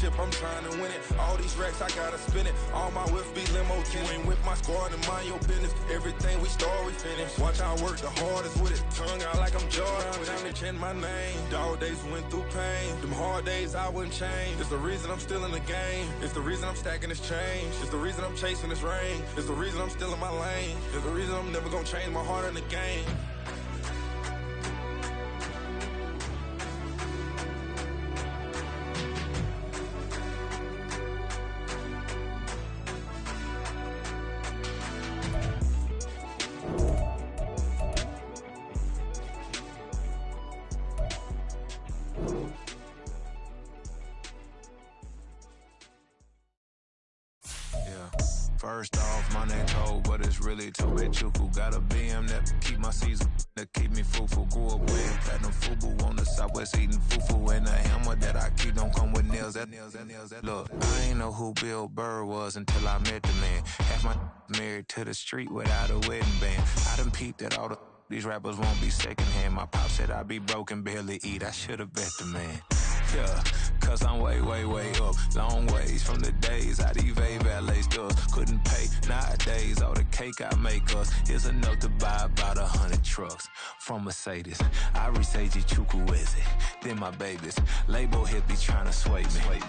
championship, I'm trying to win it. All these racks, I gotta spin it. All my whips be limo. You ain't with my squad and mind your business. Everything we start, we finish. Watch I work the hardest with it. Tongue out like I'm Jordan. Time to change my name. Dog days went through pain. Them hard days I wouldn't change. It's the reason I'm still in the game. It's the reason I'm stacking this change. It's the reason I'm chasing this rain. It's the reason I'm still in my lane. It's the reason I'm never gonna change my heart in the game. First off, my name Toad, but it's really Tobechuku. Got a BM that keep my season, that keep me fufu. Grew up with platinum fubu on the southwest eating fufu. And a hammer that I keep don't come with nails. Look, I ain't know who Bill Burr was until I met the man. Half my married to the street without a wedding band. I done peeped that all these rappers won't be secondhand. My pop said I'd be broken, barely eat. I should've bet the man. Yeah, cause I'm way up, long ways from the days I eBay valet stores couldn't pay. Nowadays, all the cake I make us is enough to buy about 100 trucks from Mercedes. I resage Chukwueze, then my babies. Label hit be trying to sway me,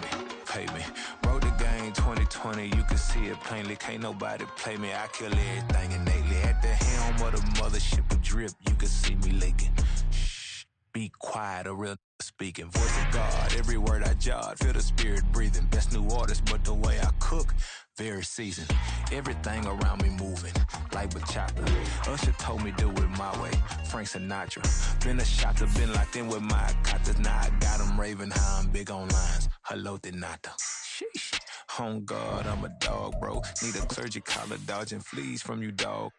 pay me. Wrote the game 2020, you can see it plainly. Can't nobody play me, I kill everything innately. At the helm of the mothership with drip, you can see me leaking. Shh, be quiet, a real speaking. Voice of God, every word I jot, feel the spirit breathing. Best new artist, but the way I cook, very seasoned. Everything around me moving, like bachata. Usher told me do it my way, Frank Sinatra. Been a shotter, been locked in with my katas. Now I got them raving how I'm big on lines. Hello, Denata. Sheesh. On God, I'm a dog, bro. Need a clergy collar, dodging fleas from you, dog.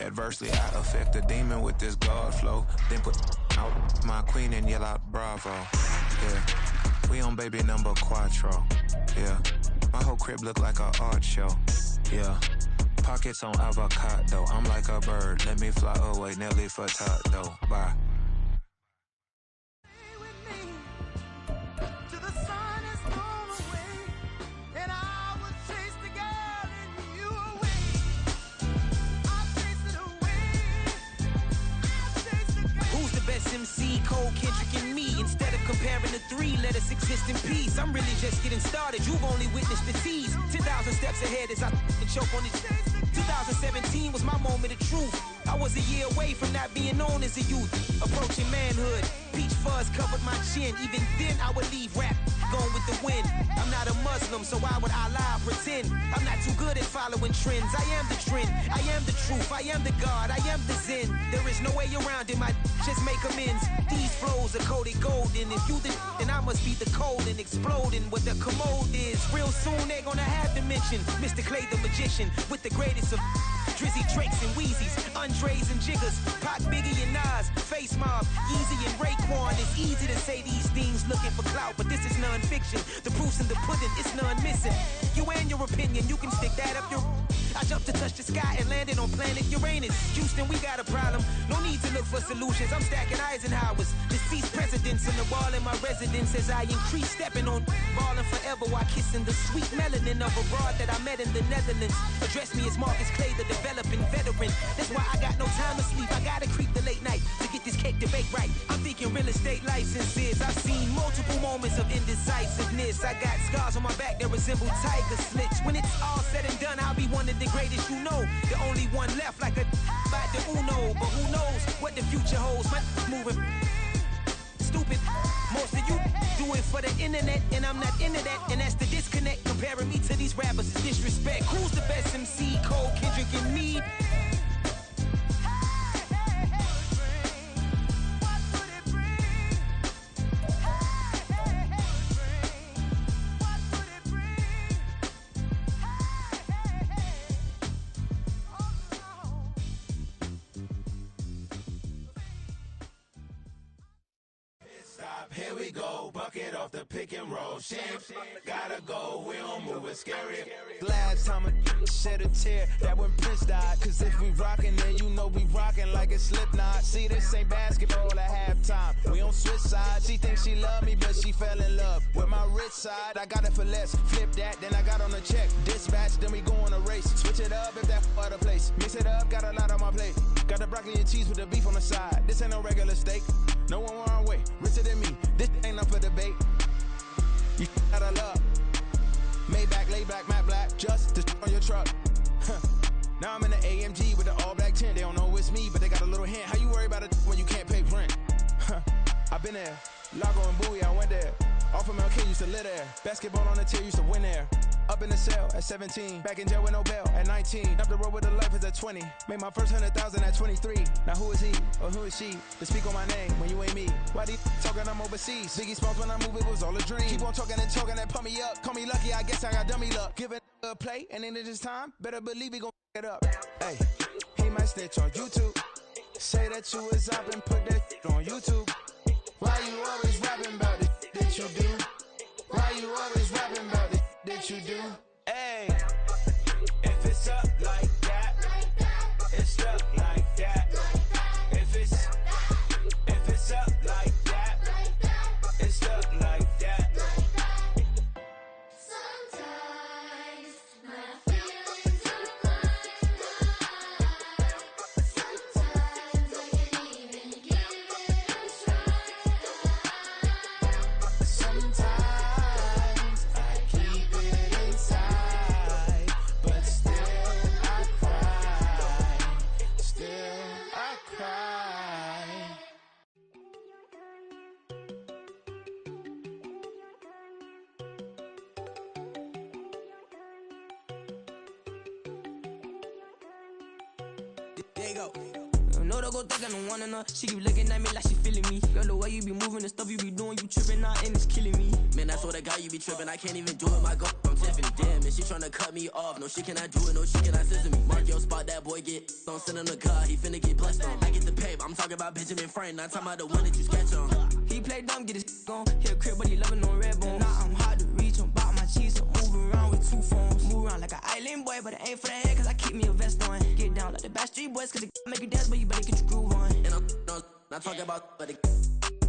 Adversely, I affect a demon with this God flow. Then put out my queen and yell out bravo. Yeah, we on baby number quattro. Yeah, my whole crib look like a art show. Yeah, pockets on avocado. I'm like a bird, let me fly away. Nelly Furtado, bye. MC, Cole, Kendrick, and me. Instead of comparing the three, let us exist in peace. I'm really just getting started. You've only witnessed the tease. 10,000 steps ahead as I choke on it. 2017 was my moment of truth. I was a year away from not being known as a youth. Approaching manhood. Peach fuzz covered my chin. Even then, I would leave rap going with the wind. I'm not a Muslim, so why would Allah pretend? I'm not too good at following trends. I am the trend. I am the truth. I am the God. I am the Zen. There is no way around it. My just make amends. These flows are coated golden. If you then I must be the cold and exploding what the commode is. Real soon they gonna have to mention Mr. Clay the magician with the greatest of Drizzy, Drakes, and Wheezies, Andres and Jiggers, Pac, Biggie, and Nas, Face Mob, Yeezy, and Raekwon. It's easy to say these things looking for clout, but this is non-fiction. The proof's in the pudding, it's none missing. You and your opinion, you can stick that up your... I jumped to touch the sky and landed on planet Uranus. Houston, we got a problem. No need to look for solutions. I'm stacking Eisenhowers. Deceased presidents in the wall in my residence as I increase stepping on ballin' forever while kissing the sweet melanin of a broad that I met in the Netherlands. Address me as Marcus Clay, the developing veteran. That's why I got no time to sleep. I gotta creep the late night to get this cake to bake right. I'm thinking real estate licenses. I've seen multiple moments of indecisiveness. I got scars on my back that resemble tiger slits. When it's all said and done, I'll be one of the greatest you know. The only one left like a by the Uno. But who knows what the future holds. My moving stupid. Most of you do it for the internet, and I'm not into that. And that's the disconnect. Comparing me to these rappers is disrespect. Who's the best MC? Cole, Kendrick, and me. Here we go, bucket off the pick and roll. Shit, gotta go, we don't move it scary. Last time a shed a tear, that when Prince died. Cause if we rockin', then you know we rockin' like a Slipknot. See, this ain't basketball at halftime. We on switch sides. She thinks she love me, but she fell in love with my rich side. I got it for less. Flip that, then I got on a check. Dispatch, then we go on a race. Switch it up if that other place. Mix it up, got a lot on my plate. Got the broccoli and cheese with the beef on the side. This ain't no regular steak. No one wrong way. Richer than me. This ain't up for debate. You out of love. Maybach, lay back, matte black, just to on your truck. Now I'm in the AMG with the all black tint. They don't know it's me, but they got a little hint. How you worry about it when you can't pay rent? I've been there. Lago and Bowie, I went there. Off of MLK, used to live there. Basketball on the tier, used to win there. Up in the cell at 17. Back in jail with no bail at 19. Up the road with the life is at 20. Made my first 100,000 at 23. Now who is he or who is she to speak on my name when you ain't me? Why they talking I'm overseas? Biggie Smalls when I move, it was all a dream. Keep on talking and pump me up. Call me lucky, I guess I got dummy luck. Give it a play, and then it's time. Better believe he gon' it up. Hey, he might snitch on YouTube. Say that you was up and put that on YouTube. Why you always rapping about it that you do? Why you always rapping about it that you do? Hey, if it's up like that, it's up like that. If it's up like that, it's up like that. Sometimes my feelings are blind. Sometimes I can't even give it a try. Sometimes I keep it inside, but still I cry. Still I cry. There you go. No, don't go think I don't want enough. She keep looking at me like she feeling me. Girl, the way you be moving, the stuff you be doing, you tripping out and it's killing me. Man, I swear to God, you be tripping. I can't even do it. My girl from Tiffany. Damn, and she tryna cut me off. No, she cannot do it. No, she cannot scissor me. Mark your spot, that boy get on. Send him to God. He finna get blessed on. I get the paper. I'm talking about Benjamin Franklin. Not talking about the one that you sketch on. He play dumb, get his gone. Hit a crib, but he loving on red bone. Now I'm hard to reach. I'm about my cheese. I'm moving around with two phones. Move around like an island boy, but it ain't for the head, cause I keep me a vest on. Get down like the Backstreet Boys, cause it make you dance, but you better get your groove on. And I'm not talking about, but it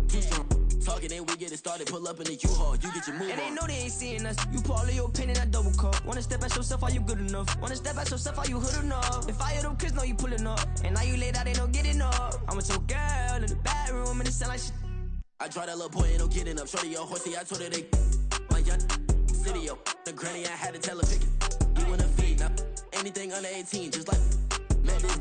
too strong. Talking and we get it started. Pull up in the U-Haul. You get your move And they on. know they ain't seeing us. You pull all of your pen in that double cup. Wanna step at yourself, are you good enough? Wanna step at yourself, are you hood enough? If I hear them kids, know you pulling up. And now you laid out, they don't get enough. I'm with your girl in the bedroom, and it sound like shit. I draw that little boy, ain't no getting up. Shorty, your horsey, I told her they my young city, yo. The granny, I had to tell her pick it. You wanna feed, now anything under 18, just like man, this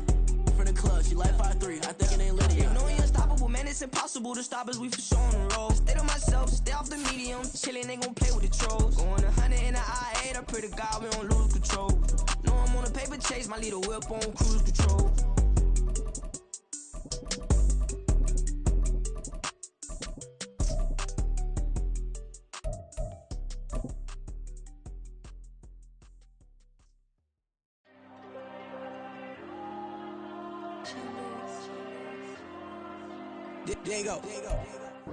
from the club, she like 5'3", I think it ain't Lydia. They know we unstoppable, man, it's impossible to stop us, we for sure on the road. Stay to myself, stay off the medium. Chillin', ain't gon' play with the trolls. Going 100 in the I-8, I pray to God we don't lose control. Know I'm on a paper chase, my leader whip on cruise control. There you go.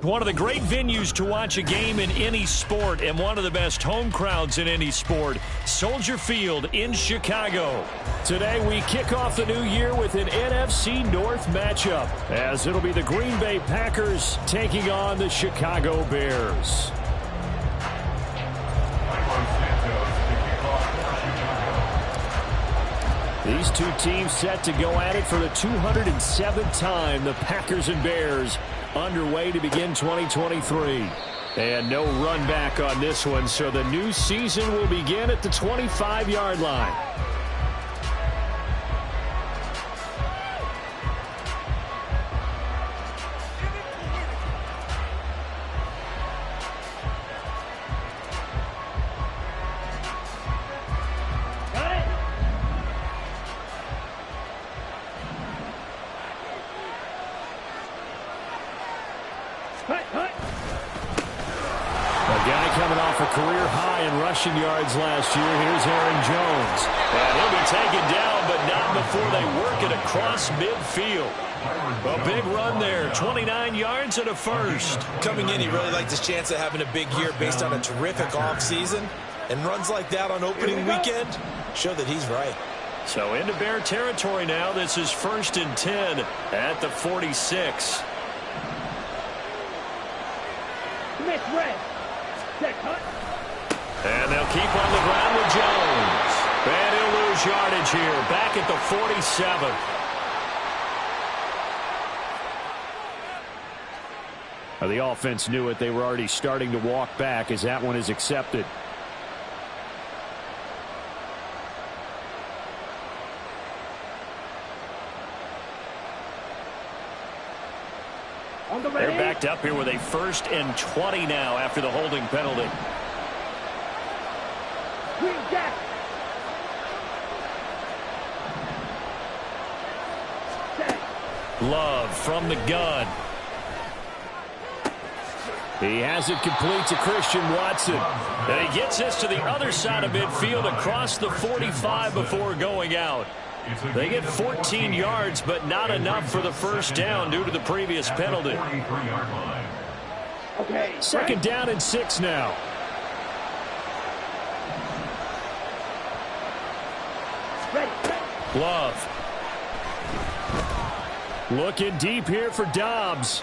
One of the great venues to watch a game in any sport and one of the best home crowds in any sport, Soldier Field in Chicago. Today we kick off the new year with an NFC North matchup, as it'll be the Green Bay Packers taking on the Chicago Bears. These two teams set to go at it for the 207th time. The Packers and Bears underway to begin 2023. And no run back on this one, so the new season will begin at the 25-yard line. career high in rushing yards last year. Here's Aaron Jones. And he'll be taken down, but not before they work it across midfield. A big run there, 29 yards and a first. Coming in, he really liked his chance of having a big year based on a terrific offseason. And runs like that on opening weekend show that he's right. So into Bear territory now. This is 1st and 10 at the 46. And they'll keep on the ground with Jones. And he'll lose yardage here, back at the 47. The offense knew it. They were already starting to walk back as that one is accepted. They're backed up here with a 1st and 20 now after the holding penalty. Love from the gun. He has it complete to Christian Watson. And he gets this to the other side of midfield across the 45 before going out. They get 14 yards, but not enough for the first down due to the previous penalty. Second down and 6 now. Love. Looking deep here for Dobbs.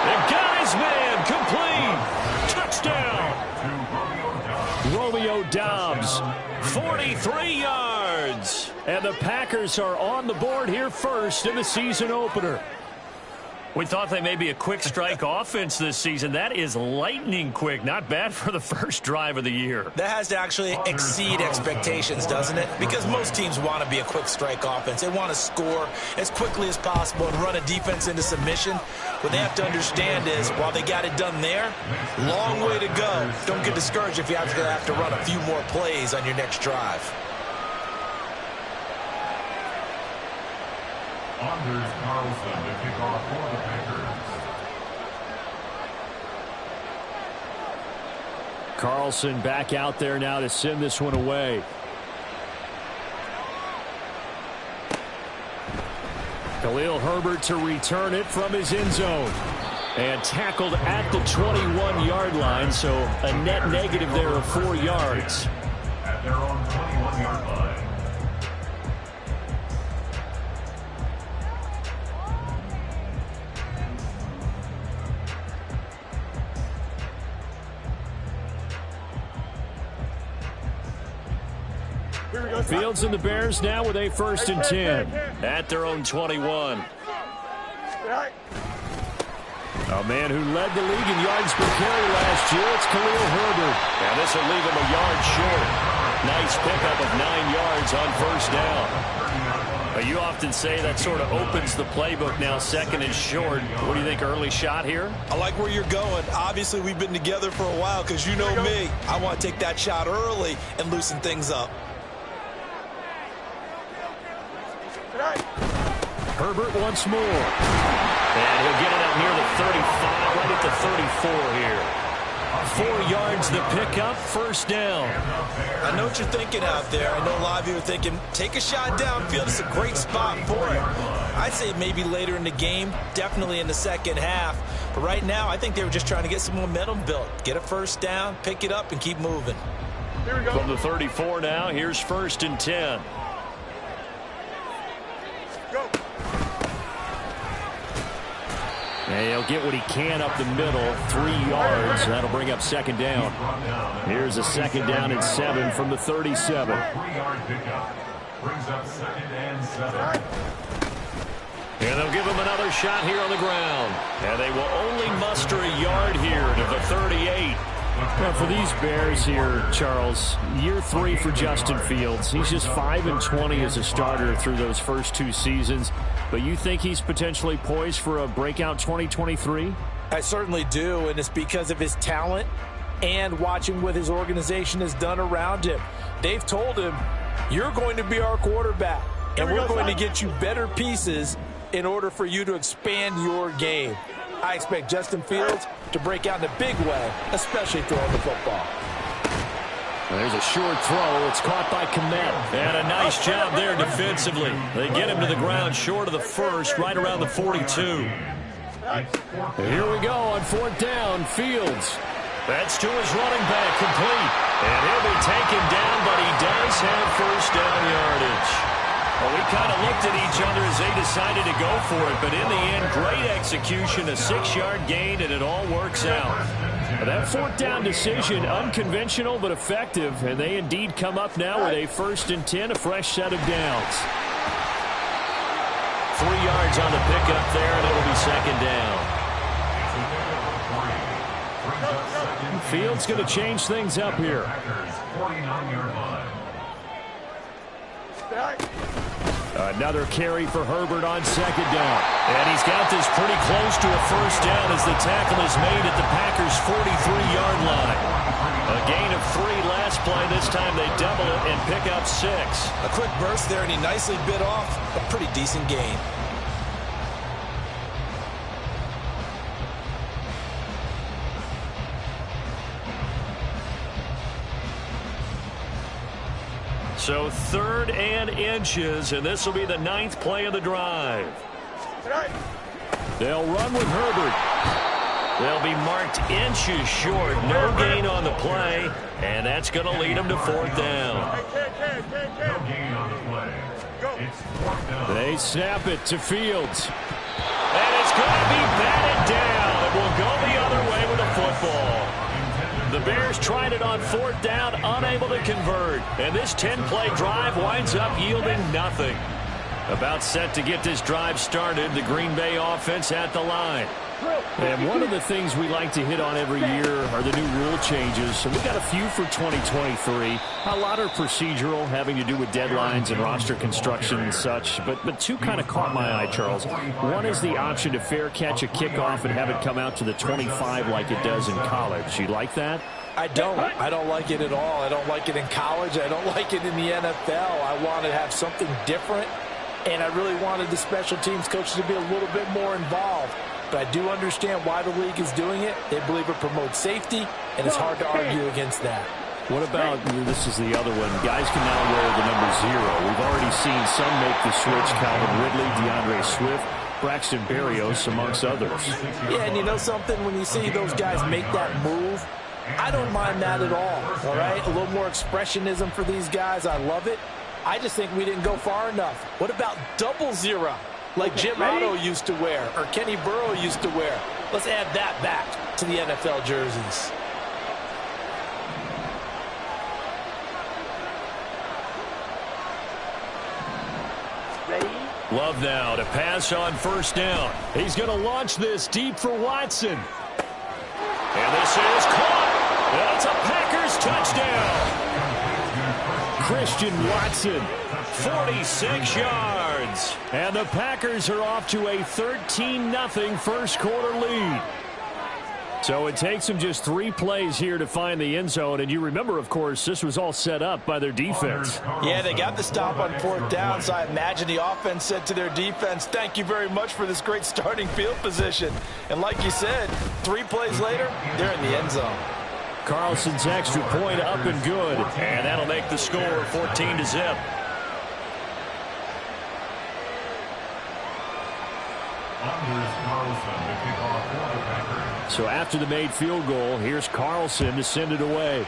They've got his man complete. Touchdown. Romeo Dobbs, 43 yards. And the Packers are on the board here first in the season opener. We thought they may be a quick strike offense this season. That is lightning quick. Not bad for the first drive of the year. That has to actually exceed expectations, doesn't it? Because most teams want to be a quick strike offense. They want to score as quickly as possible and run a defense into submission. What they have to understand is, while they got it done there, long way to go. Don't get discouraged if you actually have to run a few more plays on your next drive. Anders Carlson to kick off for the Packers. Carlson back out there now to send this one away. Khalil Herbert to return it from his end zone. And tackled at the 21-yard line, so a net negative there of 4 yards. At their own 21-yard line. Fields and the Bears now with a 1st and 10 at their own 21. A man who led the league in yards per carry last year, it's Khalil Herbert. And this will leave him a yard short. Nice pickup of 9 yards on 1st down. But you often say that sort of opens the playbook now, 2nd and short. What do you think, early shot here? I like where you're going. Obviously, we've been together for a while because you know me. I want to take that shot early and loosen things up. Herbert once more. And he'll get it up near the 35, right at the 34 here. 4 yards the pickup, 1st down. I know what you're thinking out there. I know a lot of you are thinking, take a shot downfield. It's a great spot for it. I'd say maybe later in the game, definitely in the second half. But right now, I think they were just trying to get some momentum built. Get a 1st down, pick it up, and keep moving. Here we go. From the 34 now, here's 1st and 10. And he'll get what he can up the middle, 3 yards. That'll bring up 2nd down. Here's a 2nd down and 7 from the 37. 3-yard pickup brings up 2nd and 7. And they'll give him another shot here on the ground. And they will only muster a yard here to the 38. Now for these Bears here, Charles, year 3 for Justin Fields. He's just 5-20 as a starter through those first 2 seasons. But you think he's potentially poised for a breakout 2023? I certainly do, and it's because of his talent and watching what his organization has done around him. They've told him, you're going to be our quarterback, and we're going to get you better pieces in order for you to expand your game. I expect Justin Fields to break out in a big way, especially throwing the football. There's a short throw. It's caught by Komet. And a nice job there defensively. They get him to the ground short of the first, right around the 42. Here we go on 4th down. Fields. That's to his running back, complete. And he'll be taken down, but he does have first down yardage. Well, we kind of looked at each other as they decided to go for it, but in the end, great execution, a 6-yard gain, and it all works out. That 4th down decision, unconventional but effective, and they indeed come up now with a 1st and 10, a fresh set of downs. 3 yards on the pickup there, and it'll be 2nd down. Fields going to change things up here. Another carry for Herbert on 2nd down. And he's got this pretty close to a first down as the tackle is made at the Packers' 43-yard line. A gain of 3 last play. This time they double it and pick up 6. A quick burst there, and he nicely bit off a pretty decent gain. So 3rd and inches, and this will be the 9th play of the drive. They'll run with Herbert. They'll be marked inches short. No gain on the play, and that's going to lead them to 4th down. They snap it to Fields. And it's going to be batted down. It will go the other way with a football. The Bears tried it on 4th down, unable to convert. And this 10-play drive winds up yielding nothing. About set to get this drive started, the Green Bay offense at the line. And one of the things we like to hit on every year are the new rule changes. So we got a few for 2023. A lot are procedural, having to do with deadlines and roster construction and such. But 2 kind of caught my eye, Charles. One is the option to fair catch a kickoff and have it come out to the 25 like it does in college. You like that? I don't. I don't like it at all. I don't like it in college. I don't like it in the NFL. I want to have something different. And I really wanted the special teams coaches to be a little bit more involved. But I do understand why the league is doing it. They believe it promotes safety, and it's hard to argue against that. What about, this is the other one, guys can now wear the number 0. We've already seen some make the switch, Calvin Ridley, DeAndre Swift, Braxton Berrios, amongst others. Yeah, and you know something? When you see those guys make that move, I don't mind that at all right? A little more expressionism for these guys. I love it. I just think we didn't go far enough. What about double 0? Like Jim Otto used to wear, or Kenny Burrow used to wear. Let's add that back to the NFL jerseys. Love now to pass on 1st down. He's going to launch this deep for Watson. And this is caught. And it's a Packers touchdown. Christian Watson, 46 yards. And the Packers are off to a 13-0 first quarter lead. So it takes them just 3 plays here to find the end zone. And you remember, of course, this was all set up by their defense. Yeah, they got the stop on 4th down, so I imagine the offense said to their defense, thank you very much for this great starting field position. And like you said, 3 plays later, they're in the end zone. Carlson's extra point up and good. And that'll make the score 14-0. So after the made field goal, here's Carlson to send it away.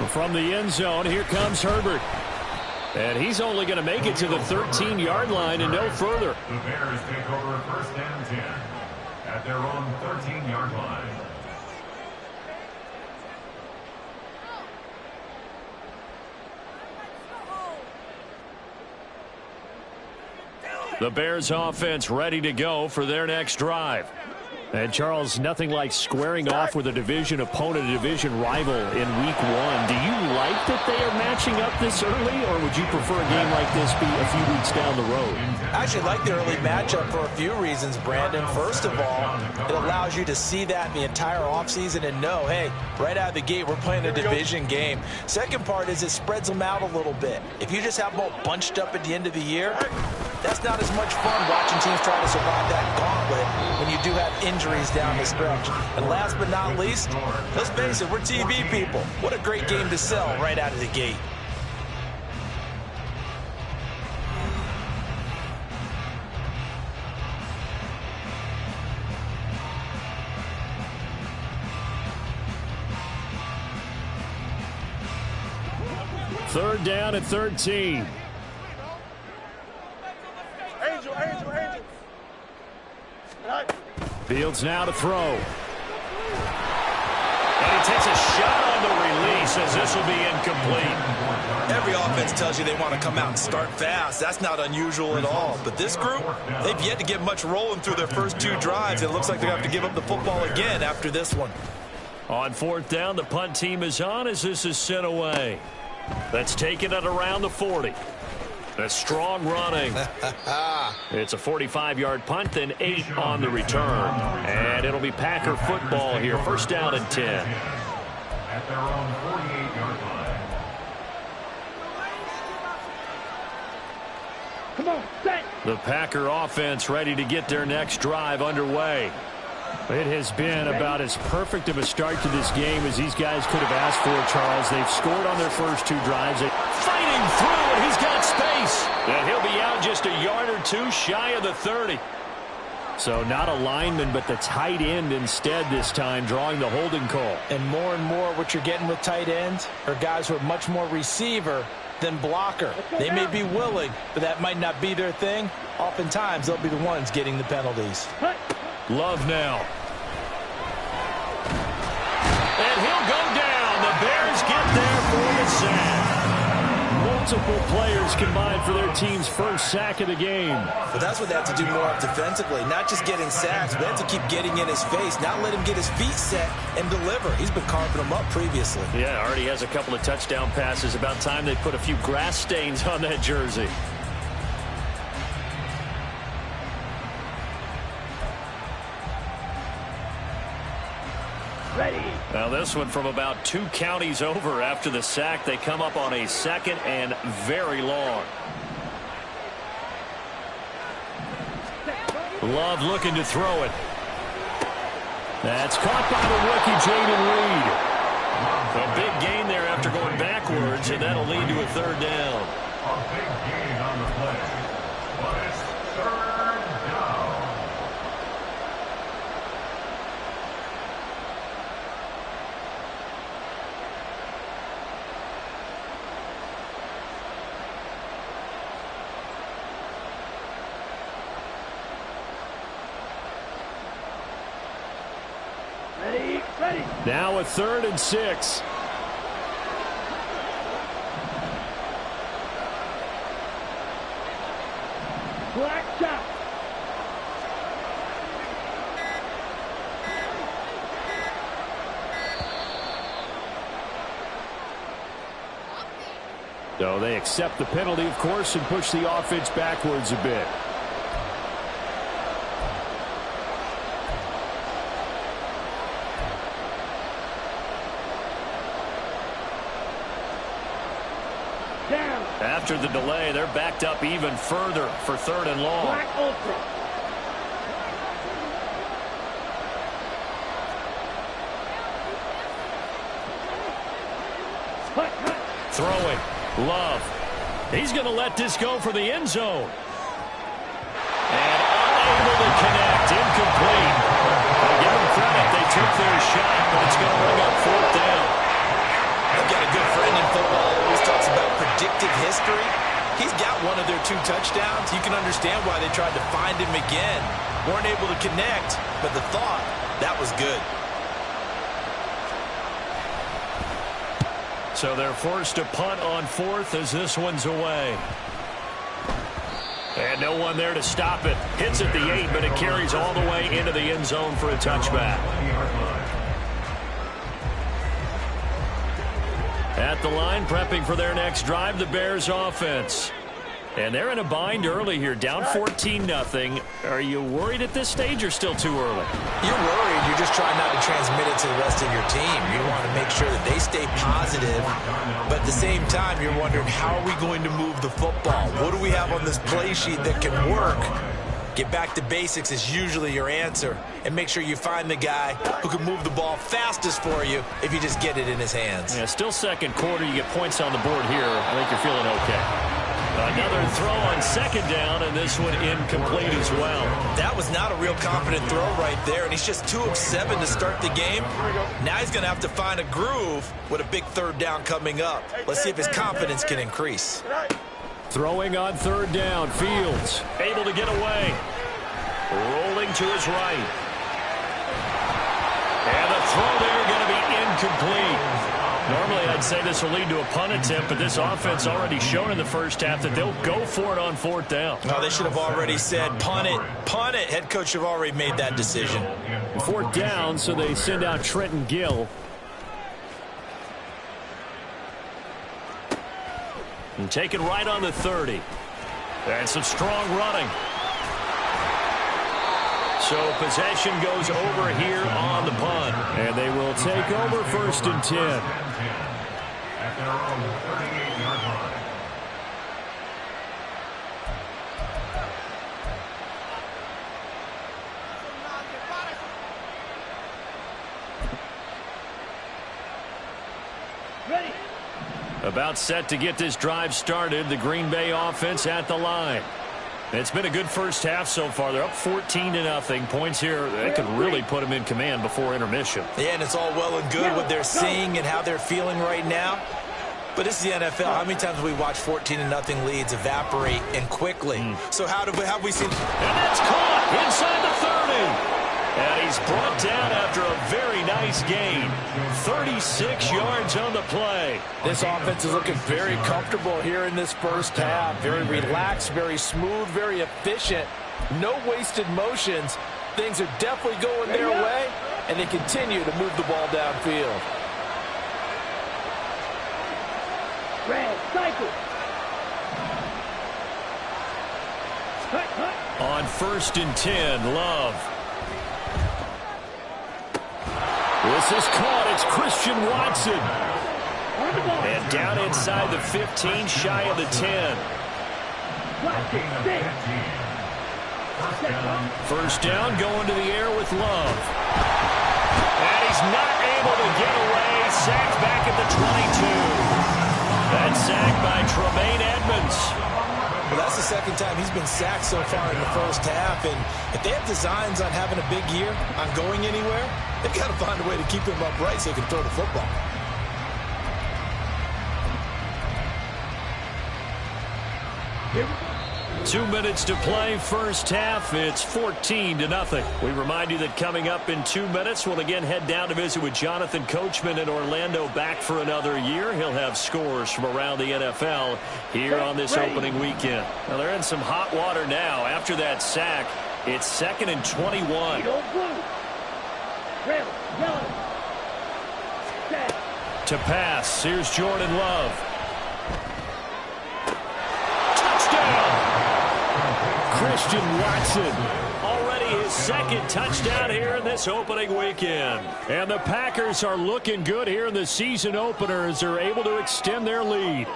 From the end zone, here comes Herbert. And he's only going to make it to the 13-yard line and no further. The Bears take over 1st and 10 at their own 13-yard line. The Bears offense ready to go for their next drive. And, Charles, nothing like squaring off with a division opponent, a division rival in week 1. Do you like that they are matching up this early, or would you prefer a game like this be a few weeks down the road? I actually like the early matchup for a few reasons, Brandon. First of all, it allows you to see that the entire offseason and know, hey, right out of the gate, we're playing a division game. Second part is it spreads them out a little bit. If you just have them all bunched up at the end of the year, That's not as much fun watching teams try to survive that gauntlet when you do have injuries down the stretch. And last but not least, let's face it, we're TV people. What a great game to sell right out of the gate. Third down at 13. Fields now to throw. And he takes a shot on the release as this will be incomplete. Every offense tells you they want to come out and start fast. That's not unusual at all. But this group, they've yet to get much rolling through their first 2 drives. It looks like they're going to have to give up the football again after this one. On fourth down, the punt team is on as this is sent away. That's taken at around the 40. A strong running. It's a 45-yard punt, then 8 on the return. And it'll be Packer football here. First down and 10. At their own 48-yard line. Come on, set. The Packer offense ready to get their next drive underway. It has been about as perfect of a start to this game as these guys could have asked for, Charles. They've scored on their first 2 drives. Fighting through, and he's got space. And he'll be out just a yard or 2 shy of the 30. So not a lineman, but the tight end instead this time, drawing the holding call. And more what you're getting with tight ends are guys who are much more receiver than blocker. They may be willing, but that might not be their thing. Oftentimes, they'll be the ones getting the penalties. Love now. And he'll go down. The Bears get there for the sack. Multiple players combined for their team's first sack of the game. But that's what they have to do more of defensively. Not just getting sacks, but they have to keep getting in his face. Not let him get his feet set and deliver. He's been carving them up previously. Yeah, already has a couple of touchdown passes. About time they put a few grass stains on that jersey. Now this one from about 2 counties over after the sack. They come up on a second and very long. Love looking to throw it. That's caught by the rookie Jaden Reed. A big gain there after going backwards, and that'll lead to a third down. A big gain on the play. But it's third down. Now a 3rd and 6. Black shot. So they accept the penalty, of course, and push the offense backwards a bit. After the delay, they're backed up even further for 3rd and long. Throwing. Love. He's going to let this go for the end zone. And unable to connect. Incomplete. I'll give them credit. They took their shot, but it's going to bring up 4th down. I've got a good friend in football who always talks about predictive history. He's got one of their 2 touchdowns. You can understand why they tried to find him again. Weren't able to connect, but the thought, that was good. So they're forced to punt on 4th as this one's away. And no one there to stop it. Hits at the 8, but it carries all the way into the end zone for a touchback. At the line, prepping for their next drive, the Bears offense. And they're in a bind early here, down 14-0. Are you worried at this stage or still too early? You're worried. You're just just trying not to transmit it to the rest of your team. You want to make sure that they stay positive, but at the same time, you're wondering, how are we going to move the football? What do we have on this play sheet that can work? Get back to basics is usually your answer, and make sure you find the guy who can move the ball fastest for you if you just get it in his hands. Yeah, still second quarter. You get points on the board here. I think you're feeling okay. Another throw on second down, and this one incomplete as well. That was not a real confident throw right there, and he's just 2 of 7 to start the game. Now he's going to have to find a groove with a big third down coming up. Let's see if his confidence can increase. Throwing on third down, Fields able to get away. Rolling to his right. And the throw there going to be incomplete. Normally I'd say this will lead to a punt attempt, but this offense already shown in the first half that they'll go for it on fourth down. No, they should have already said punt it, punt it. Head coach should have already made that decision. Fourth down, so they send out Trenton Gill. And taken right on the 30. And some strong running. So possession goes over here on the punt. And they will take over 1st and 10. At their own 38-yard line. About set to get this drive started. The Green Bay offense at the line. It's been a good first half so far. They're up 14-0. Points here, that could really put them in command before intermission. Yeah, and it's all well and good what they're seeing and how they're feeling right now. But this is the NFL. How many times have we watched 14-0 leads evaporate and quickly? So have we seen? And that's caught inside the 30. And he's brought down after a very nice gain. 36 yards on the play. This offense is looking very comfortable here in this first half. Very relaxed, very smooth, very efficient. No wasted motions. Things are definitely going their way, and they continue to move the ball downfield. Red cycle. On 1st and 10, Love. This is caught. It's Christian Watson. And down inside the 15, shy of the 10. First down, going to the air with Love. And he's not able to get away. Sacked back at the 22. That's sacked by Tremaine Edmonds. Well, that's the second time he's been sacked so far in the first half. And if they have designs on having a big year, on going anywhere, they've got to find a way to keep him upright so he can throw the football. Here. 2 minutes to play, first half. It's 14-0. We remind you that coming up in 2 minutes, we'll again head down to visit with Jonathan Coachman in Orlando, back for another year. He'll have scores from around the NFL here on this opening weekend. Now, they're in some hot water now. After that sack, it's 2nd and 21. To pass, here's Jordan Love. Christian Watson, already his second touchdown here in this opening weekend. And the Packers are looking good here in the season opener as they're able to extend their lead.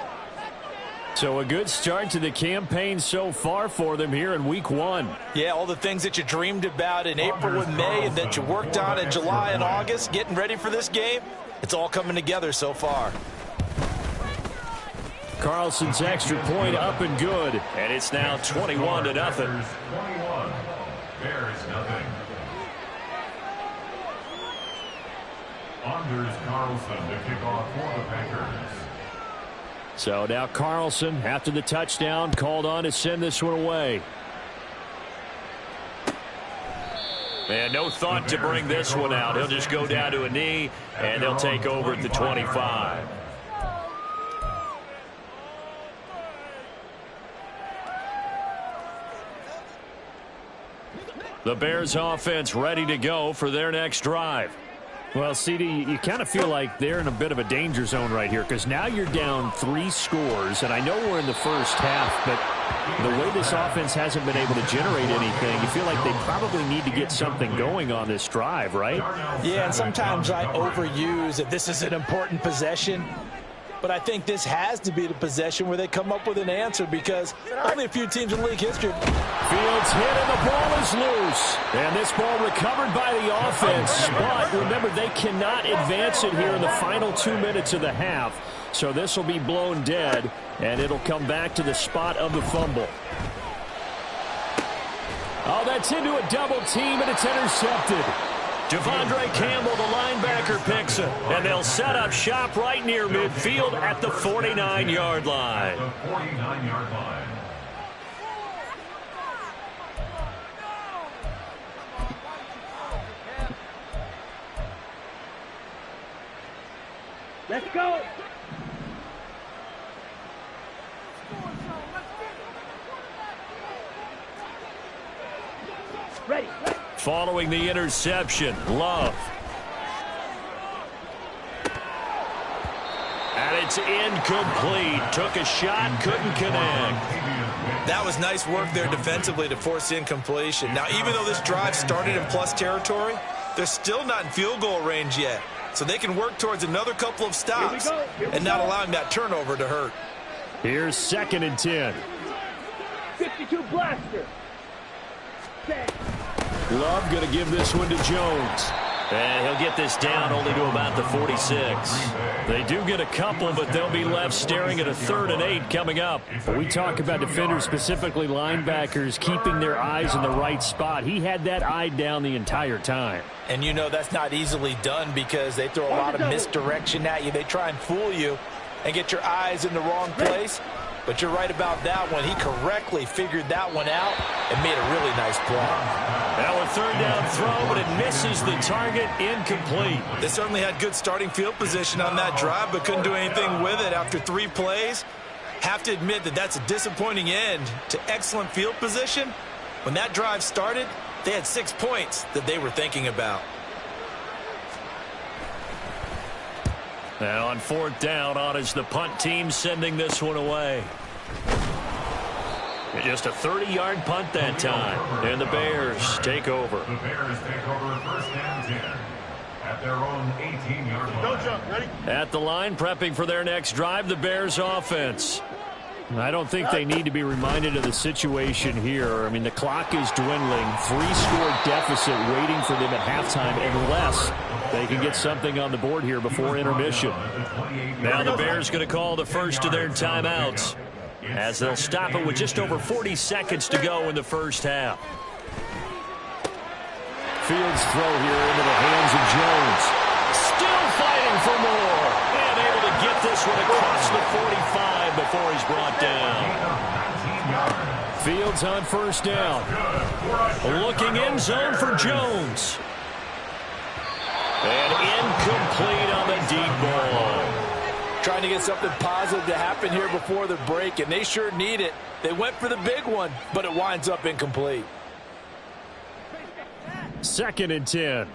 So a good start to the campaign so far for them here in week 1. Yeah, all the things that you dreamed about in April and May and that you worked on in July and August, getting ready for this game, it's all coming together so far. Carlson's extra point up and good, and it's now 21-0. 21, Bears nothing. Anders Carlson to kick off for the Packers. So now Carlson, after the touchdown, called on to send this one away. And no thought to bring this one out. He'll just go down to a knee, and they'll take over at the 25. The Bears offense ready to go for their next drive. Well, CD, you kind of feel like they're in a bit of a danger zone right here because now you're down 3 scores, and I know we're in the first half, but the way this offense hasn't been able to generate anything, you feel like they probably need to get something going on this drive, right? Yeah, and sometimes I overuse that this is an important possession, but I think this has to be the possession where they come up with an answer because only a few teams in league history. Fields hit and the ball is loose. And this ball recovered by the offense. But remember, they cannot advance it here in the final 2 minutes of the half. So this will be blown dead, and it'll come back to the spot of the fumble. Oh, that's into a double team, and it's intercepted. Devondre Campbell, the linebacker, picks it. And they'll set up shop right near midfield at the 49-yard line. The 49-yard line. Let's go. Ready. Following the interception, Love. And it's incomplete. Took a shot, couldn't connect. That was nice work there defensively to force incompletion. Now, even though this drive started in plus territory, they're still not in field goal range yet. So they can work towards another couple of stops and not allowing that turnover to hurt. Here's 2nd and 10. 52 blaster. Set. Love going to give this one to Jones. And he'll get this down only to about the 46. They do get a couple, but they'll be left staring at a 3rd and 8 coming up. We talk about defenders, specifically linebackers, keeping their eyes in the right spot. He had that eye down the entire time. And you know that's not easily done because they throw a lot of misdirection at you. They try and fool you and get your eyes in the wrong place. But you're right about that one. He correctly figured that one out and made a really nice play. Now a 3rd down throw, but it misses the target, incomplete. They certainly had good starting field position on that drive, but couldn't do anything with it after 3 plays. Have to admit that that's a disappointing end to excellent field position. When that drive started, they had 6 points that they were thinking about. Now on 4th down, on is the punt team sending this one away. Just a 30-yard punt that time. And the Bears take over. The Bears take over 1st and 10 at their own 18-yard line. Don't jump. Ready? At the line, prepping for their next drive, the Bears offense. I don't think they need to be reminded of the situation here. I mean, the clock is dwindling. 3-score deficit waiting for them at halftime unless they can get something on the board here before intermission. Now the Bears going to call the first of their timeouts as they'll stop it with just over 40 seconds to go in the first half. Fields throw here into the hands of Jones. Still fighting for more. And able to get this one across the 45 before he's brought down. Fields on 1st down. Looking end zone for Jones. And incomplete on the deep ball. Trying to get something positive to happen here before the break, and they sure need it. They went for the big one, but it winds up incomplete. 2nd and 10.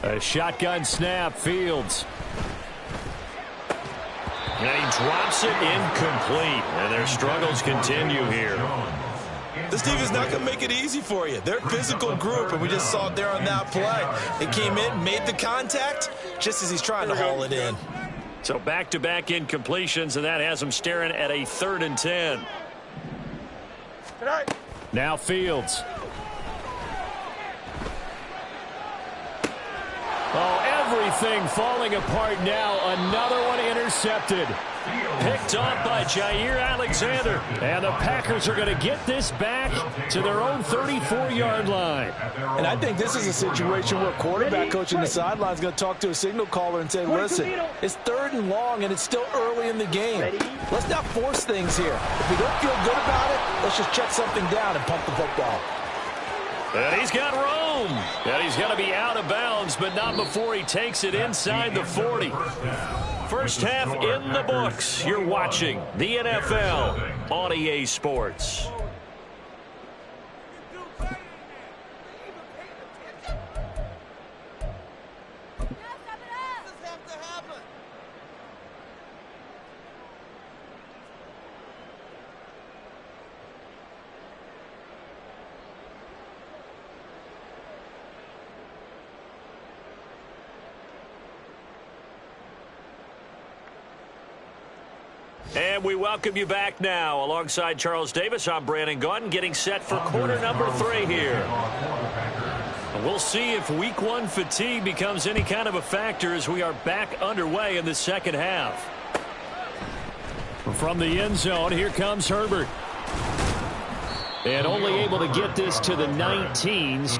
A shotgun snap, Fields. And he drops it incomplete. And their struggles continue here. This team is not going to make it easy for you. They're a physical group, and we just saw it there on that play. They came in, made the contact, just as he's trying to haul it in. So back-to-back incompletions, and that has them staring at a 3rd and 10. Now Fields. Oh, everything falling apart now. Another one intercepted. Picked off by Jair Alexander. And the Packers are going to get this back to their own 34-yard line. And I think this is a situation where quarterback coach in the sideline is going to talk to a signal caller and say, listen, it's 3rd and long and it's still early in the game. Let's not force things here. If we don't feel good about it, let's just check something down and pump the football. And he's got room. And he's going to be out of bounds, but not before he takes it inside the 40. First half in the books. You're watching the NFL on EA Sports. And we welcome you back now. Alongside Charles Davis, I'm Brandon Gaudin, getting set for quarter number 3 here. We'll see if week 1 fatigue becomes any kind of a factor as we are back underway in the second half. From the end zone, here comes Herbert. And only able to get this to the 19s.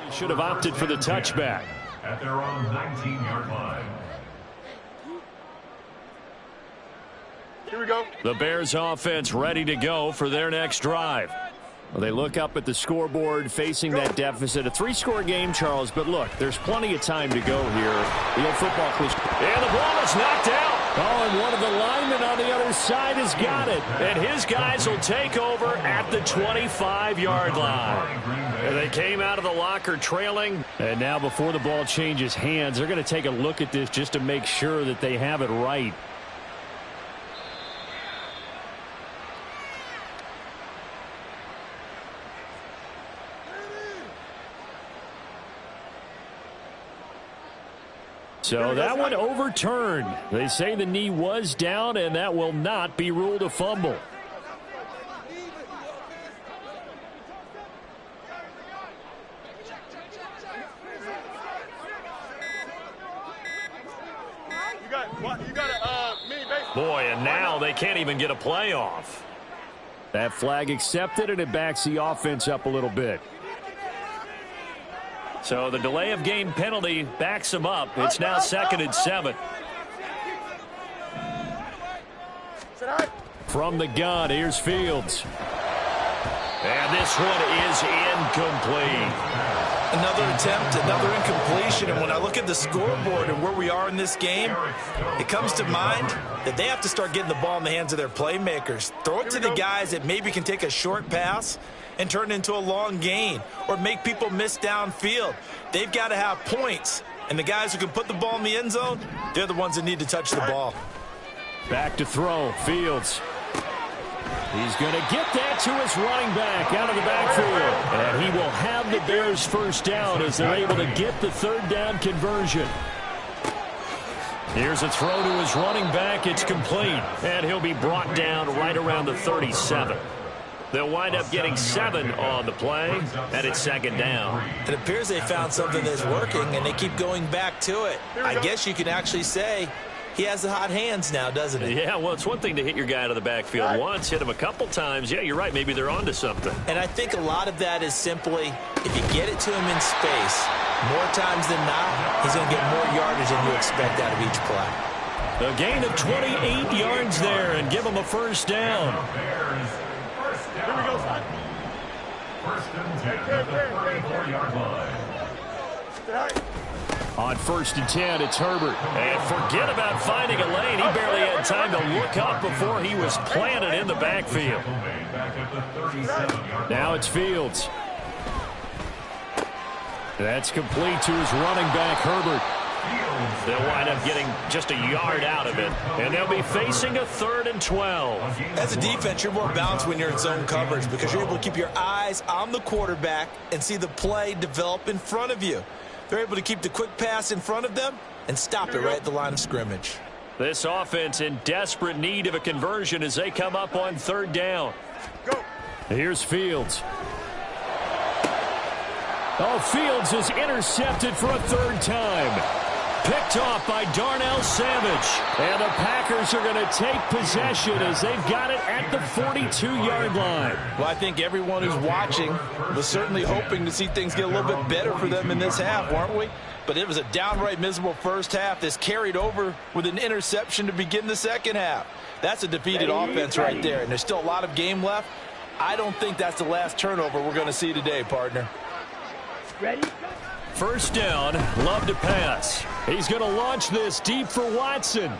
Should have opted for the touchback. At their own 19-yard line. Here we go. The Bears offense ready to go for their next drive. Well, they look up at the scoreboard facing that deficit. A 3-score game, Charles, but look, there's plenty of time to go here. The old football clues. And the ball is knocked out. Oh, and one of the linemen on the other side has got it. And his guys will take over at the 25-yard line. And they came out of the locker trailing. And now before the ball changes hands, they're going to take a look at this just to make sure that they have it right. So that one overturned. They say the knee was down, and that will not be ruled a fumble. Boy, and now they can't even get a play off. That flag accepted, and it backs the offense up a little bit. So the delay of game penalty backs them up. It's now 2nd and 7. From the gun, here's Fields. And this one is incomplete. Another attempt, another incompletion. And when I look at the scoreboard and where we are in this game, it comes to mind that they have to start getting the ball in the hands of their playmakers. Throw it to the guys that maybe can take a short pass and turn it into a long gain or make people miss downfield. They've got to have points. And the guys who can put the ball in the end zone, they're the ones that need to touch the ball. Back to throw, Fields. He's going to get that to his running back out of the backfield. And he will have the Bears first down as they're able to get the 3rd down conversion. Here's a throw to his running back. It's complete. And he'll be brought down right around the 37. They'll wind up getting 7 on the play, and it's 2nd down. It appears they found something that's working, and they keep going back to it. I guess you can actually say he has the hot hands now, doesn't he? Yeah, well, it's one thing to hit your guy out of the backfield once, hit him a couple times. Yeah, you're right. Maybe they're onto something. And I think a lot of that is simply if you get it to him in space, more times than not, he's going to get more yardage than you expect out of each play. A gain of 28 yards there and give him a first down. Here we go, son. 1st and 10 at the 34-yard line. On 1st and 10, it's Herbert. And forget about finding a lane. He barely had time to look up before he was planted in the backfield. Now it's Fields. That's complete to his running back, Herbert. They'll wind up getting just a yard out of it, and they'll be facing a 3rd and 12. As a defense, you're more balanced when you're in zone coverage because you're able to keep your eyes on the quarterback and see the play develop in front of you. They're able to keep the quick pass in front of them and stop it right at the line of scrimmage. This offense in desperate need of a conversion as they come up on 3rd down. Go. Here's Fields. Oh, Fields is intercepted for a 3rd time. Picked off by Darnell Savage. And the Packers are going to take possession as they've got it at the 42-yard line. Well, I think everyone who's watching was certainly hoping to see things get a little bit better for them in this half, weren't we? But it was a downright miserable first half. This carried over with an interception to begin the second half. That's a defeated offense right there, and there's still a lot of game left. I don't think that's the last turnover we're going to see today, partner. Ready? First down, Love to pass. He's going to launch this deep for Watson.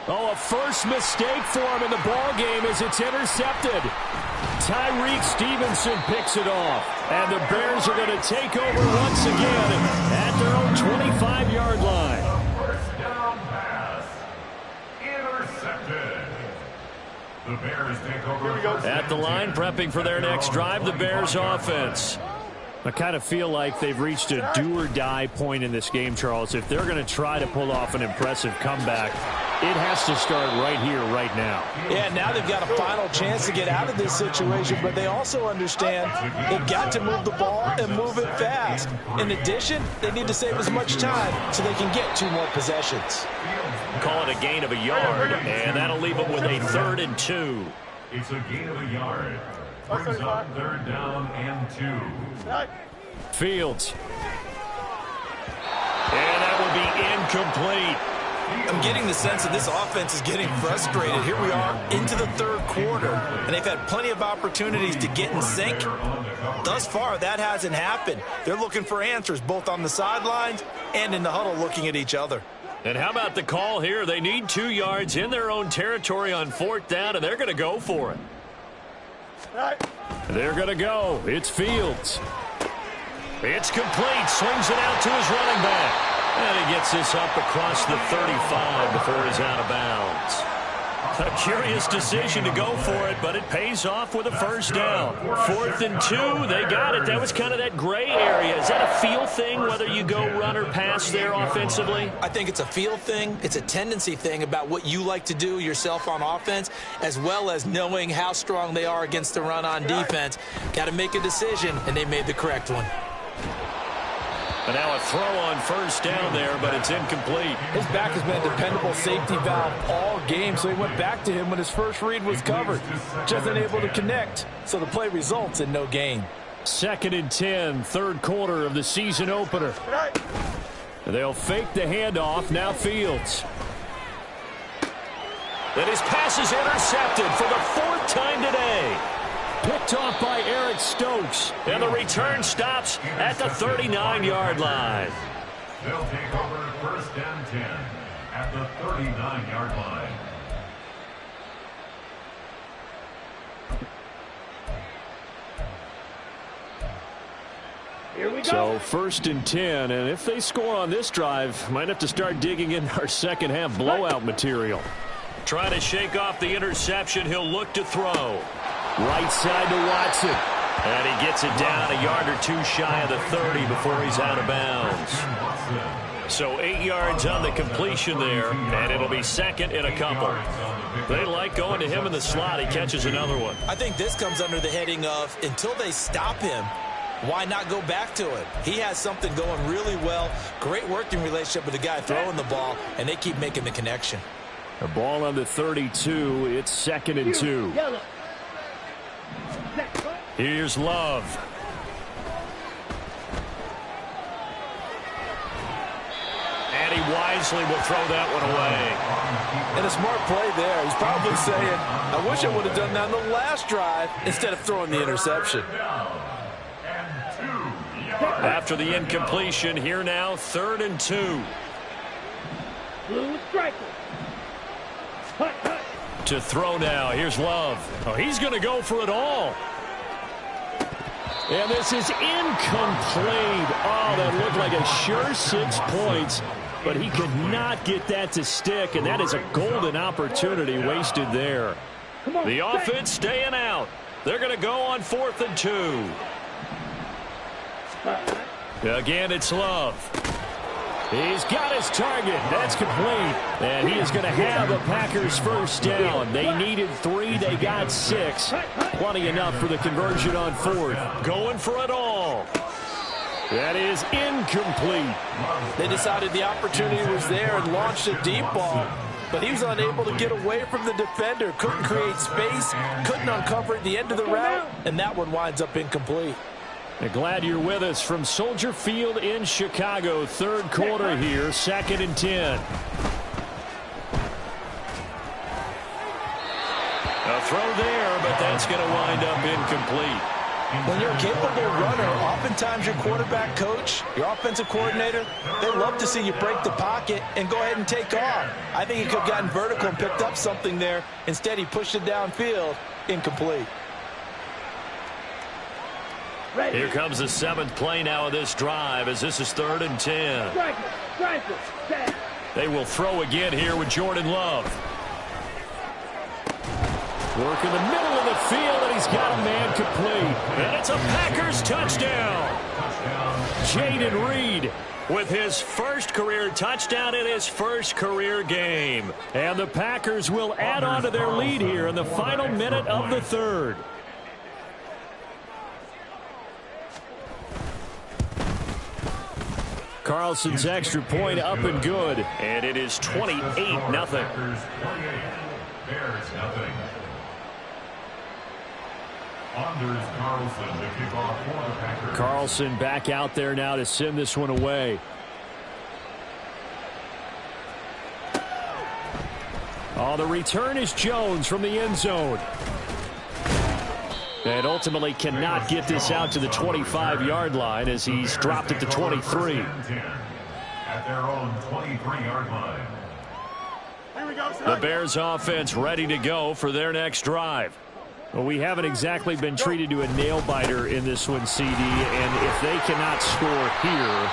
Oh, a first mistake for him in the ball game as it's intercepted. Tyreek Stevenson picks it off. And the Bears are going to take over once again at their own 25-yard line. First down pass. Intercepted. The Bears take over. At the line, prepping for their next drive, the Bears offense. I kind of feel like they've reached a do-or-die point in this game, Charles. If they're going to try to pull off an impressive comeback, it has to start right here, right now. Yeah, now they've got a final chance to get out of this situation, but they also understand they've got to move the ball and move it fast. In addition, they need to save as much time so they can get 2 more possessions. Call it a gain of a yard, and that'll leave them with a 3rd and 2. It's a gain of a yard. Brings up 3rd down and 2. Fields. And that will be incomplete. I'm getting the sense that this offense is getting frustrated. Here we are into the 3rd quarter, and they've had plenty of opportunities to get in sync. Thus far, that hasn't happened. They're looking for answers both on the sidelines and in the huddle looking at each other. And how about the call here? They need 2 yards in their own territory on 4th down, and they're going to go for it. They're going to go. It's Fields. It's complete. Swings it out to his running back. And he gets this up across the 35 before he's out of bounds. A curious decision to go for it, but it pays off with a first down. 4th and 2, they got it. That was kind of that gray area. Is that a feel thing, whether you go run or pass there offensively? I think it's a feel thing. It's a tendency thing about what you like to do yourself on offense, as well as knowing how strong they are against the run on defense. Got to make a decision, and they made the correct one. And now a throw on first down there, but it's incomplete. His back has been a dependable safety valve all game, so he went back to him when his first read was covered. Just unable to connect, so the play results in no gain. 2nd and 10, 3rd quarter of the season opener. They'll fake the handoff, now Fields. And his pass is intercepted for the 4th time today. Picked off by Eric Stokes. And the return stops at the 39-yard line. They'll take over 1st and 10 at the 39-yard line. Here we go. So 1st and 10, and if they score on this drive, might have to start digging in our second half blowout material. Trying to shake off the interception, he'll look to throw. Right side to Watson. And he gets it down a yard or 2 shy of the 30 before he's out of bounds. So 8 yards on the completion there, and it'll be 2nd and a couple. They like going to him in the slot. He catches another one. I think this comes under the heading of until they stop him, why not go back to it? He has something going really well. Great working relationship with the guy throwing the ball, and they keep making the connection. The ball on the 32. It's 2nd and 2. Here's Love. And he wisely will throw that one away. And a smart play there. He's probably saying, I wish I would have done that on the last drive instead of throwing the interception. After the incompletion, here now, 3rd and 2. Blue striker. Hut, hut. To throw now. Here's Love. Oh, he's going to go for it all. And this is incomplete. Oh, that looked like a sure 6 points. But he could not get that to stick, and that is a golden opportunity wasted there. The offense staying out. They're going to go on 4th and 2. Again, it's Love. He's got his target. That's complete. And he is going to have the Packers first down. They needed 3. They got 6. Plenty enough for the conversion on 4th. Going for it all. That is incomplete. They decided the opportunity was there and launched a deep ball, but he was unable to get away from the defender, couldn't create space, couldn't uncover at the end of the route, and that one winds up incomplete. Glad you're with us from Soldier Field in Chicago. Third quarter here, 2nd and 10. A throw there, but that's going to wind up incomplete. When you're a capable runner, oftentimes your quarterback coach, your offensive coordinator, they love to see you break the pocket and go ahead and take off. I think he could have gotten vertical and picked up something there. Instead, he pushed it downfield, incomplete. Here comes the 7th play now of this drive as this is 3rd and 10. They will throw again here with Jordan Love. Work in the middle of the field, and he's got a man complete. And it's a Packers touchdown. Jaden Reed with his first career touchdown in his first career game. And the Packers will add on to their lead here in the final minute of the 3rd. Carlson's extra point up and good. And it is 28-0. Bears 0. Anders Carlson to kick off for the Packers. Carlson back out there now to send this one away. Oh, the return is Jones from the end zone. And ultimately cannot get this out to the 25-yard line as he's dropped it to 23. At their own 23-yard line. The Bears offense ready to go for their next drive. Well, we haven't exactly been treated to a nail-biter in this one, CD, and if they cannot score here,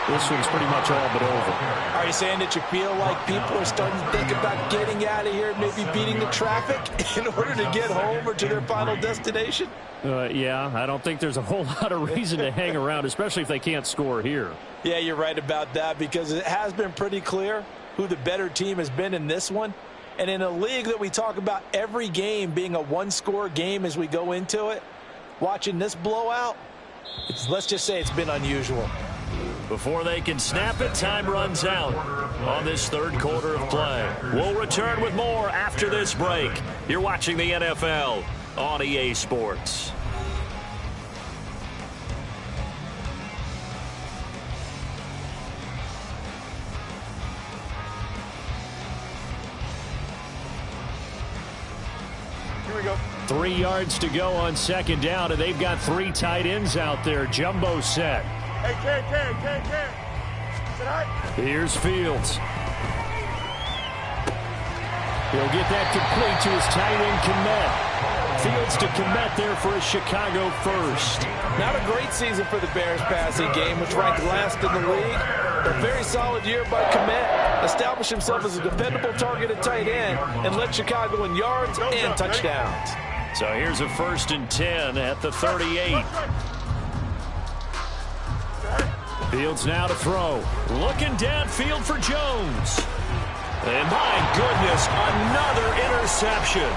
this one's pretty much all but over. Are you saying that you feel like people are starting to think about getting out of here, maybe beating the traffic in order to get home or to their final destination? Yeah, I don't think there's a whole lot of reason to hang around, especially if they can't score here. Yeah, you're right about that because it has been pretty clear who the better team has been in this one. And in a league that we talk about every game being a one-score game as we go into it, watching this blowout, let's just say it's been unusual. Before they can snap it, time runs out on this 3rd quarter of play. We'll return with more after this break. You're watching the NFL on EA Sports. Here we go. 3 yards to go on 2nd down, and they've got 3 tight ends out there. Jumbo set. Hey, Ken. Sit high. Here's Fields. He'll get that complete to his tight end, Kmet. Fields to Kmet there for a Chicago first. Not a great season for the Bears passing game, which ranked last in the league. A very solid year by Kmet. Established himself as a dependable target at tight end and led Chicago in yards and touchdowns. So here's a 1st and 10 at the 38. Fields now to throw. Looking downfield for Jones. And my goodness, another interception.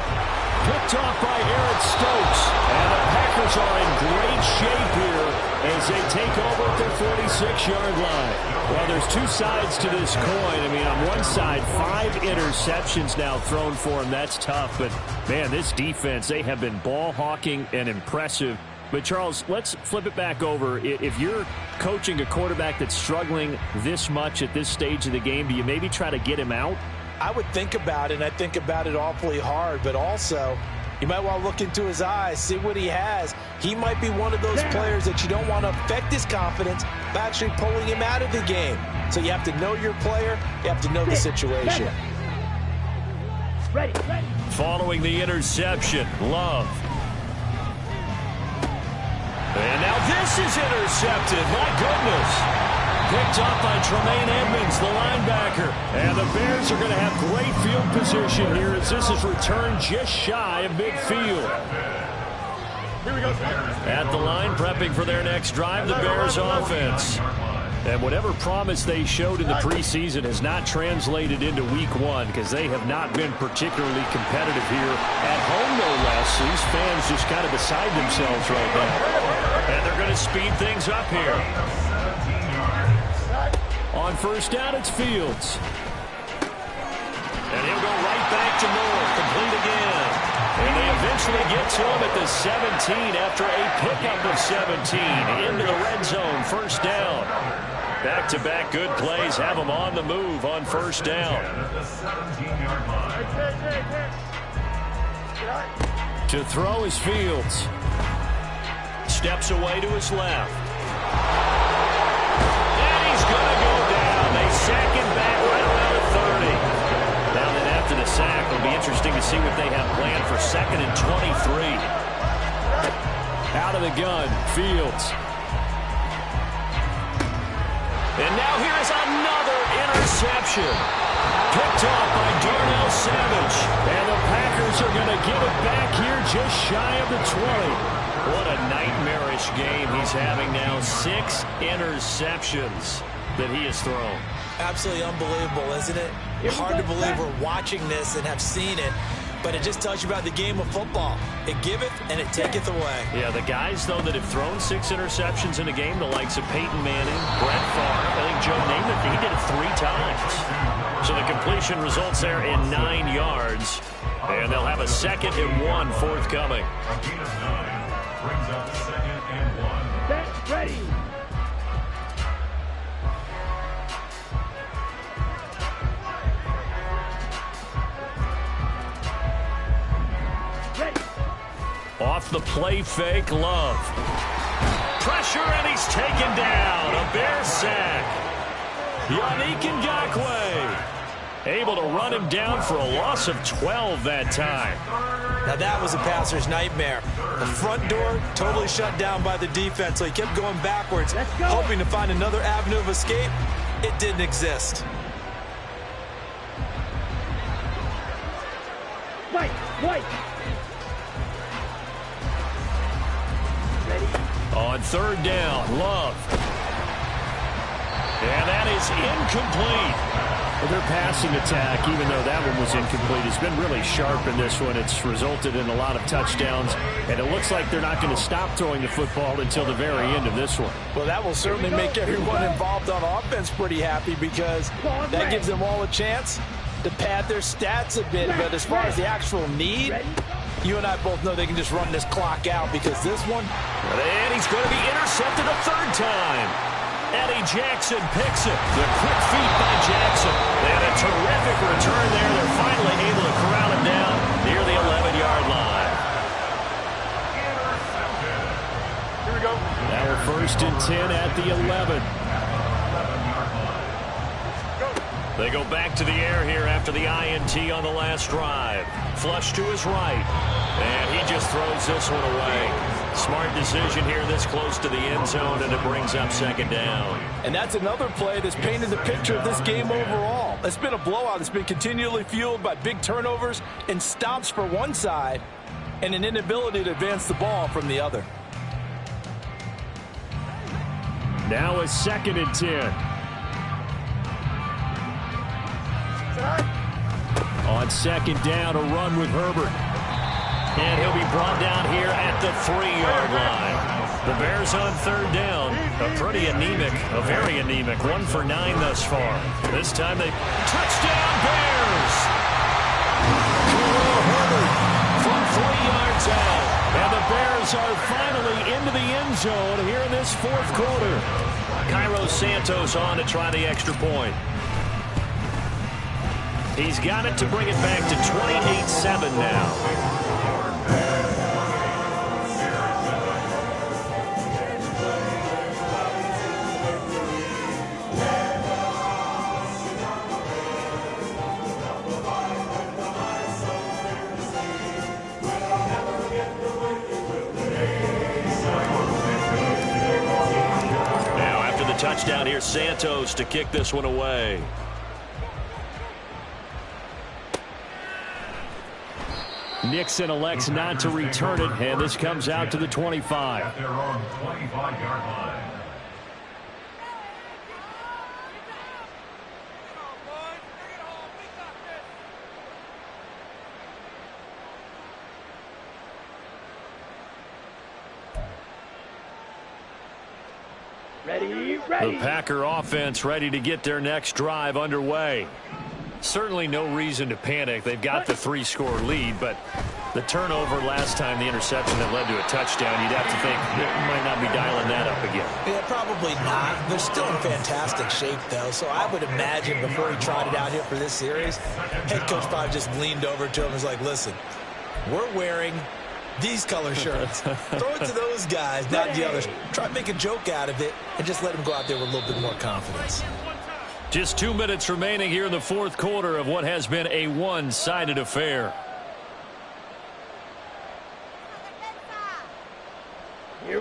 Picked off by Eric Stokes. And the Packers are in great shape here as they take over at their 46-yard line. Well, there's 2 sides to this coin. I mean, on one side, 5 interceptions now thrown for him. That's tough. But, man, this defense, they have been ball hawking and impressive. But, Charles, let's flip it back over. If you're coaching a quarterback that's struggling this much at this stage of the game, do you maybe try to get him out? I would think about it, and I think about it awfully hard, but also you might want to look into his eyes, see what he has. He might be one of those players that you don't want to affect his confidence by actually pulling him out of the game. So you have to know your player. You have to know the situation. Ready. Following the interception, Love. And now this is intercepted. My goodness. Picked up by Tremaine Edmonds, the linebacker. And the Bears are going to have great field position here as this is returned just shy of midfield. Here we go. At the line, prepping for their next drive, the Bears offense. And whatever promise they showed in the preseason has not translated into week 1 because they have not been particularly competitive here at home, no less. These fans just kind of beside themselves right now. And they're going to speed things up here. On first down, it's Fields. And he'll go right back to Norm. Complete again. And they eventually get to him at the 17 after a pickup of 17 into the red zone. First down. Back-to-back good plays have him on the move on first down. To throw is Fields. Steps away to his left. And he's going to go down. They sack him back right around the 30. Now then after the sack, it'll be interesting to see what they have planned for 2nd and 23. Out of the gun, Fields. And now here is another interception. Picked off by Darnell Savage. And the Packers are going to give it back here just shy of the 20. What a nightmarish game he's having now. 6 interceptions that he has thrown. Absolutely unbelievable, isn't it? Hard to believe we're watching this and have seen it. But it just tells you about the game of football. It giveth and it taketh away. Yeah, the guys, though, that have thrown 6 interceptions in a game, the likes of Peyton Manning, Brett Favre, I think Joe Namath, he did it 3 times. So the completion results there in 9 yards. And they'll have a 2nd and 1 forthcoming. Brings up 2nd and 1. Set, ready. Off the play fake, Love. Pressure, and he's taken down. A Bear sack. Yannick Ngakoue able to run him down for a loss of 12 that time. Now that was a passer's nightmare. The front door totally shut down by the defense, so he kept going backwards, hoping to find another avenue of escape. It didn't exist. White. On 3rd down, Love. And that is incomplete. Well, their passing attack, even though that one was incomplete, has been really sharp in this one. It's resulted in a lot of touchdowns, and it looks like they're not going to stop throwing the football until the very end of this one. Well, that will certainly make everyone involved on offense pretty happy because that gives them all a chance to pad their stats a bit. But as far as the actual need, you and I both know they can just run this clock out because this one. And he's going to be intercepted a 3rd time. Eddie Jackson picks it. The quick feet by Jackson. And a terrific return there. They're finally able to corral him down near the 11-yard line. Here we go. Now 1st and 10 at the 11. They go back to the air here after the INT on the last drive. Flush to his right. And he just throws this one away. Smart decision here this close to the end zone, and it brings up 2nd down. And that's another play that's painted the picture of this game overall. It's been a blowout. It's been continually fueled by big turnovers and stops for one side and an inability to advance the ball from the other. Now a 2nd and 10. On 2nd down, a run with Herbert. And he'll be brought down here at the 3-yard line. The Bears on 3rd down. A pretty anemic, a very anemic 1 for 9 thus far. This time they touchdown Bears. Khalil Herbert from 3 yards out. And the Bears are finally into the end zone here in this 4th quarter. Cairo Santos on to try the extra point. He's got it to bring it back to 28-7 now. Now after the touchdown, here's Santos to kick this one away. Nixon elects not to return it, and this comes out to the 25. At their own 25-yard line. Ready. The Packer offense ready to get their next drive underway. Certainly no reason to panic. They've got the 3-score lead, but the turnover last time, the interception that led to a touchdown, you'd have to think they might not be dialing that up again. Yeah, probably not. They're still in fantastic shape, though, so I would imagine before he tried it out here for this series, head coach probably just leaned over to him and was like, listen, we're wearing these color shirts. Throw it to those guys, not the others. Try to make a joke out of it and just let them go out there with a little bit more confidence. Just 2 minutes remaining here in the fourth quarter of what has been a one-sided affair.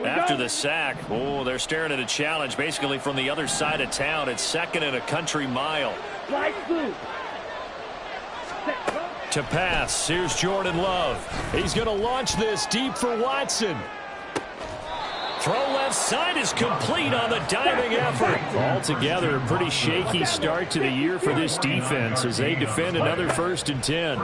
After the sack, they're staring at a challenge basically from the other side of town. It's 2nd and a country mile. To pass, here's Jordan Love. He's going to launch this deep for Watson. Throw left side is complete on the diving effort. Altogether, a pretty shaky start to the year for this defense as they defend another 1st and 10.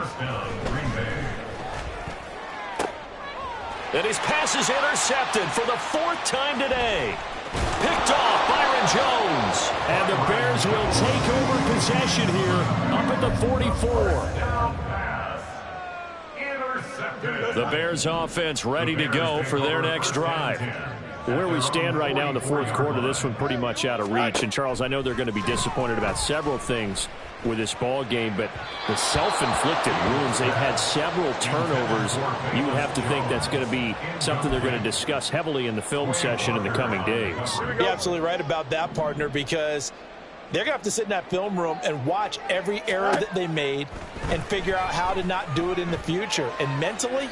And his pass is intercepted for the 4th time today. Picked off Byron Jones. And the Bears will take over possession here up at the 44. The Bears offense ready to go for their next drive. Where we stand right now in the fourth quarter, this one pretty much out of reach. And, Charles, I know they're going to be disappointed about several things with this ball game, but the self-inflicted wounds, they've had several turnovers. You would have to think that's going to be something they're going to discuss heavily in the film session in the coming days. You're absolutely right about that, partner, because they're going to have to sit in that film room and watch every error that they made and figure out how to not do it in the future. And mentally,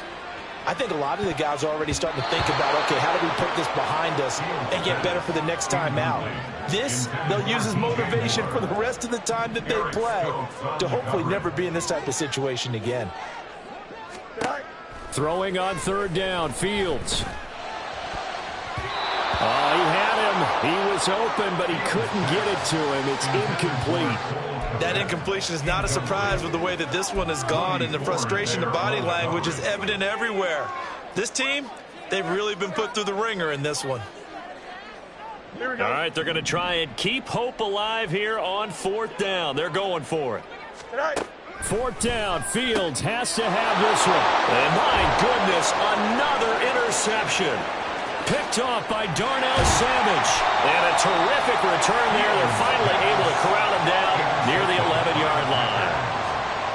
I think a lot of the guys are already starting to think about, okay, how do we put this behind us and get better for the next time out? This, they'll use as motivation for the rest of the time that they play to hopefully never be in this type of situation again. Throwing on 3rd down, Fields. He had him. He was open, but he couldn't get it to him. It's incomplete. That incompletion is not a surprise with the way that this one has gone, and the frustration, the body language is evident everywhere. This team, they've really been put through the ringer in this one. All right, they're going to try and keep hope alive here on 4th down. They're going for it. 4th down, Fields has to have this one. And my goodness, another interception. Picked off by Darnell Savage. And a terrific return there. They're finally able to corral him down near the 11-yard line.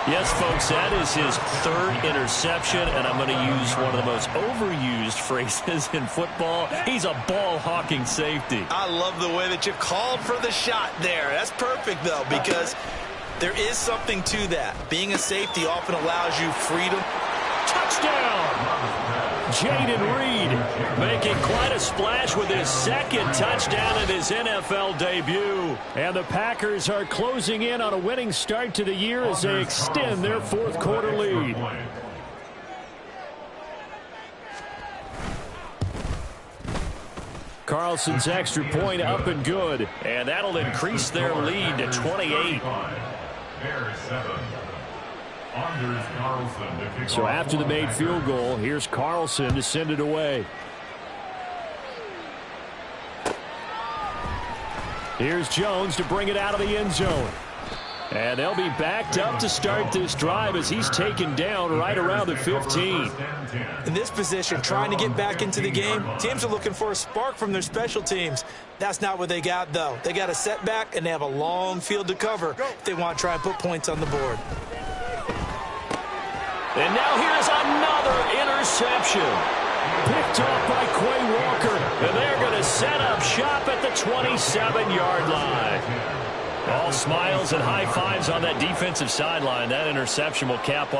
Yes, folks, that is his 3rd interception, and I'm going to use one of the most overused phrases in football. He's a ball-hawking safety. I love the way that you called for the shot there. That's perfect, though, because there is something to that. Being a safety often allows you freedom. Touchdown! Jaden Reed making quite a splash with his 2nd touchdown in his NFL debut. And the Packers are closing in on a winning start to the year as they extend their 4th quarter lead. Carlson's extra point up and good. And that'll increase their lead to 28. So after the made field goal, here's Carlson to send it away. Here's Jones to bring it out of the end zone. And they'll be backed up to start this drive as he's taken down right around the 15. In this position, trying to get back into the game, teams are looking for a spark from their special teams. That's not what they got, though. They got a setback, and they have a long field to cover if they want to try and put points on the board. And now here's another interception. Picked off by Quay Walker. And they're going to set up shop at the 27-yard line. All smiles and high fives on that defensive sideline. That interception will cap off